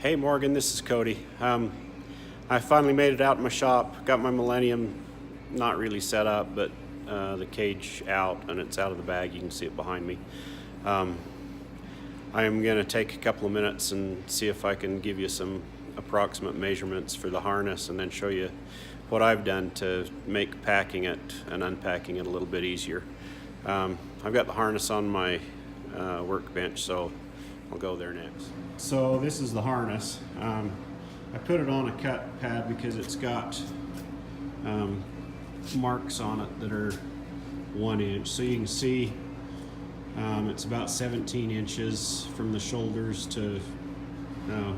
Hey Morgan, this is Cody. I finally made it out in my shop, got my Millennium not really set up, but the cage out, and it's out of the bag. You can see it behind me. I am going to take a couple of minutes and see if I can give you some approximate measurements for the harness, and then show you what I've done to make packing it and unpacking it a little bit easier. I've got the harness on my workbench, so I'll go there next. So this is the harness. I put it on a cut pad because it's got marks on it that are 1 inch. So you can see it's about 17 inches from the shoulders to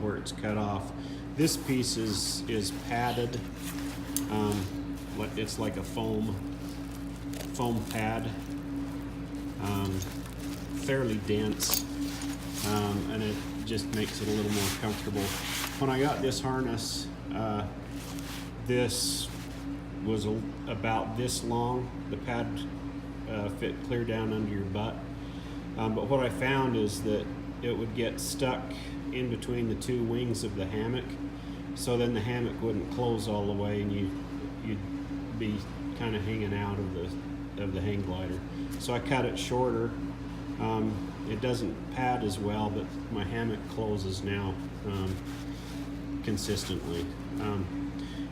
where it's cut off. This piece is padded. It's like a foam pad, fairly dense, and it just makes it a little more comfortable. When I got this harness, this was about this long. The pad fit clear down under your butt. But what I found is that it would get stuck in between the two wings of the hammock. So then the hammock wouldn't close all the way, and you'd be kind of hanging out of the hang glider. So I cut it shorter. It doesn't pad as well, but my hammock closes now consistently.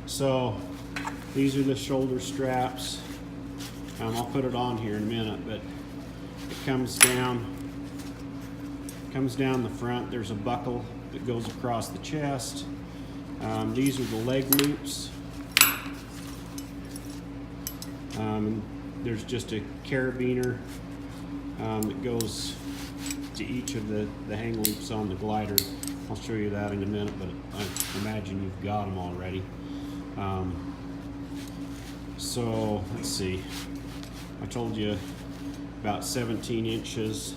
So these are the shoulder straps. I'll put it on here in a minute, but it comes down the front. There's a buckle that goes across the chest. These are the leg loops. There's just a carabiner that goes to each of the hang loops on the glider. I'll show you that in a minute, but I imagine you've got them already. So let's see. I told you about 17 inches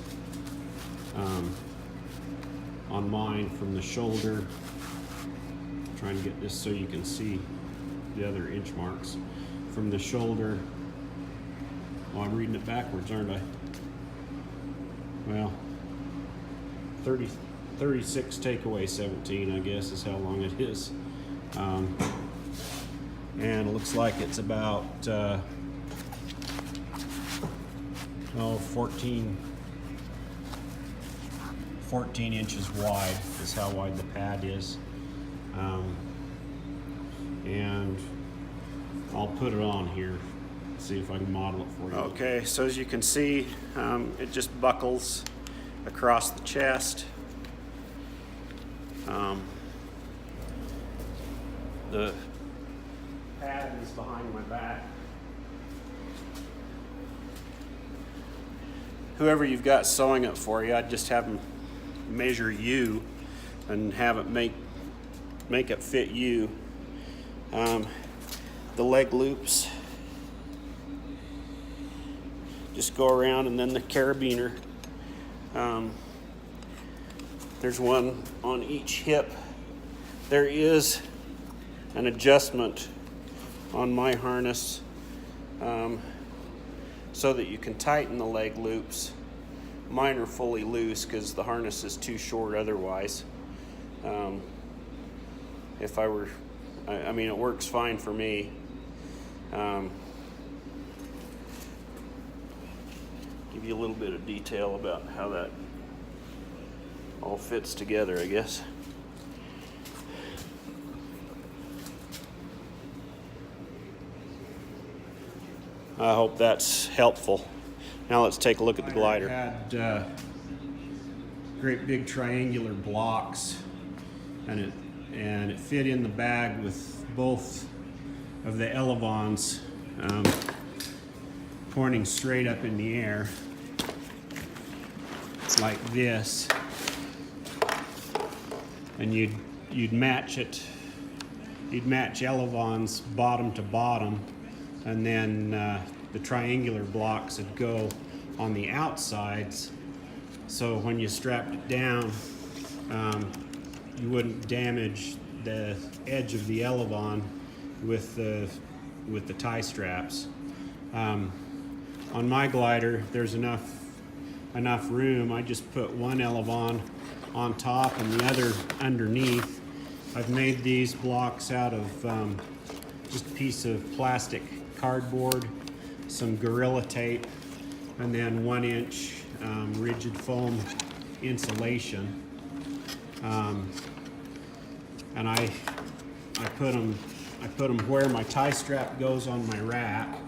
on mine from the shoulder. I'm trying to get this so you can see the other inch marks from the shoulder. Oh, I'm reading it backwards, aren't I? Well, 36 take away 17, I guess, is how long it is. And it looks like it's about 14 inches wide is how wide the pad is. And I'll put it on here, see if I can model it for you. Okay, so as you can see, it just buckles across the chest. The pad is behind my back. Whoever you've got sewing it for you, I'd just have them measure you and have it make it fit you. The leg loops just go around, and then the carabiner. There's one on each hip. There is an adjustment on my harness so that you can tighten the leg loops. Mine are fully loose because the harness is too short otherwise. If I were, I mean, it works fine for me. Give you a little bit of detail about how that all fits together, I guess. I hope that's helpful. Now let's take a look at the glider. It had great big triangular blocks, and it fit in the bag with both of the elevons pointing straight up in the air like this, and you'd match it. You'd match elevons bottom to bottom, and then the triangular blocks would go on the outsides, so when you strapped it down, you wouldn't damage the edge of the elevon with the tie straps. On my glider, there's enough room. I just put one elevon on top and the other underneath. I've made these blocks out of just a piece of plastic cardboard, some Gorilla Tape, and then 1-inch rigid foam insulation. And I put them where my tie strap goes on my rack.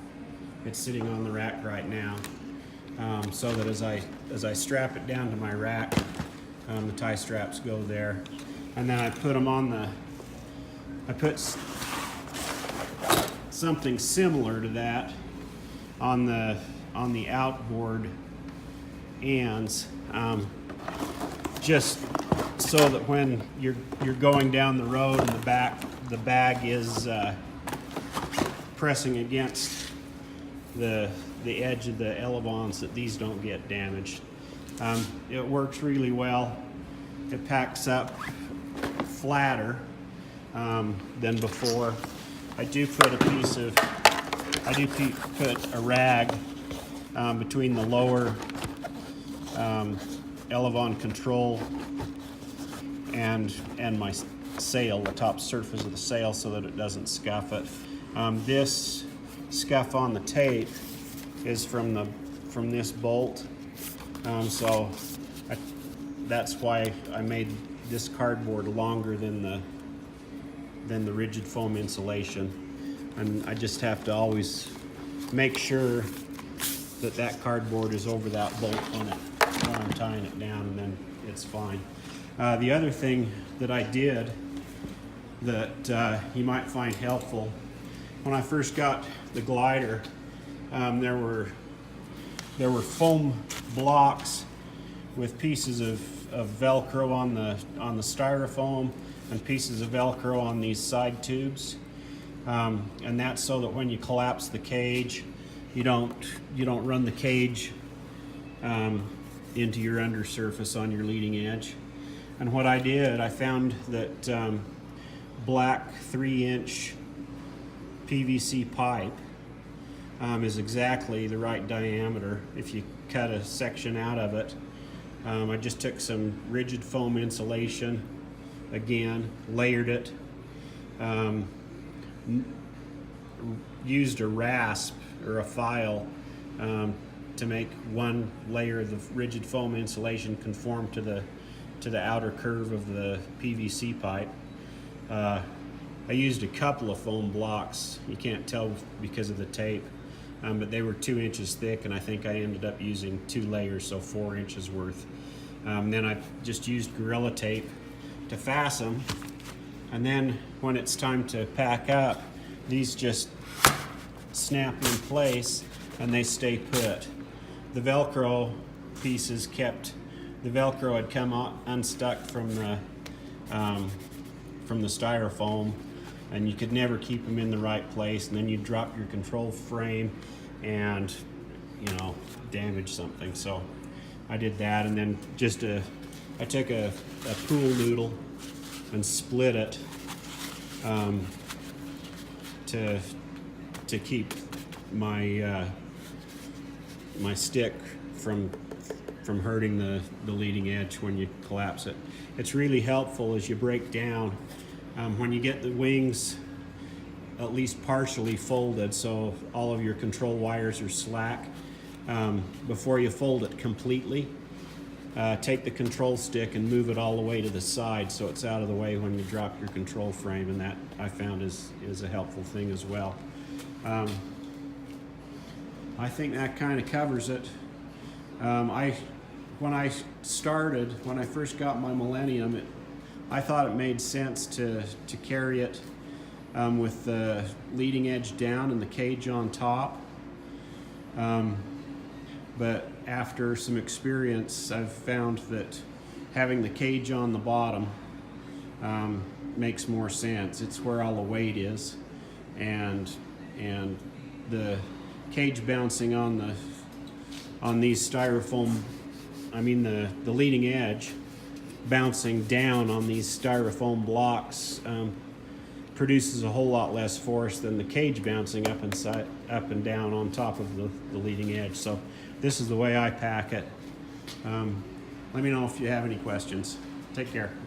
It's sitting on the rack right now, so that as I strap it down to my rack, the tie straps go there. And then I put them on I put something similar to that on the outboard ends, just so that when you're going down the road and the bag is pressing against the edge of the elevons, that these don't get damaged. It works really well. It packs up flatter than before. I do put a rag between the lower elevon control and my sail, the top surface of the sail, so that it doesn't scuff it. This scuff on the tape is from this bolt, so that's why I made this cardboard longer than the rigid foam insulation, and I just have to always make sure that cardboard is over that bolt when I'm tying it down, and then it's fine. The other thing that I did that you might find helpful, when I first got the glider, there were foam blocks with pieces of Velcro on the styrofoam and pieces of Velcro on these side tubes, and that's so that when you collapse the cage, you don't run the cage into your undersurface on your leading edge. And what I did, I found that black 3-inch PVC pipe is exactly the right diameter. If you cut a section out of it, I just took some rigid foam insulation, again, layered it, used a rasp or a file to make one layer of the rigid foam insulation conform to the outer curve of the PVC pipe. I used a couple of foam blocks. You can't tell because of the tape, but they were 2 inches thick, and I think I ended up using 2 layers, so 4 inches worth. Then I just used Gorilla Tape to fasten, and then when it's time to pack up, these just snap in place and they stay put. The Velcro pieces the Velcro had come unstuck from the styrofoam, and you could never keep them in the right place, and then you drop your control frame and damage something. So I did that, and then I took a pool noodle and split it to keep my my stick from hurting the leading edge when you collapse it. It's really helpful as you break down, when you get the wings at least partially folded, so all of your control wires are slack. Before you fold it completely, take the control stick and move it all the way to the side so it's out of the way when you drop your control frame, and that I found is a helpful thing as well. I think that kind of covers it. When I first got my Millennium, I thought it made sense to carry it with the leading edge down and the cage on top. But after some experience, I've found that having the cage on the bottom makes more sense. It's where all the weight is, and the cage bouncing on these styrofoam, the leading edge bouncing down on these styrofoam blocks produces a whole lot less force than the cage bouncing up and down on top of the leading edge. So this is the way I pack it. Let me know if you have any questions. Take care.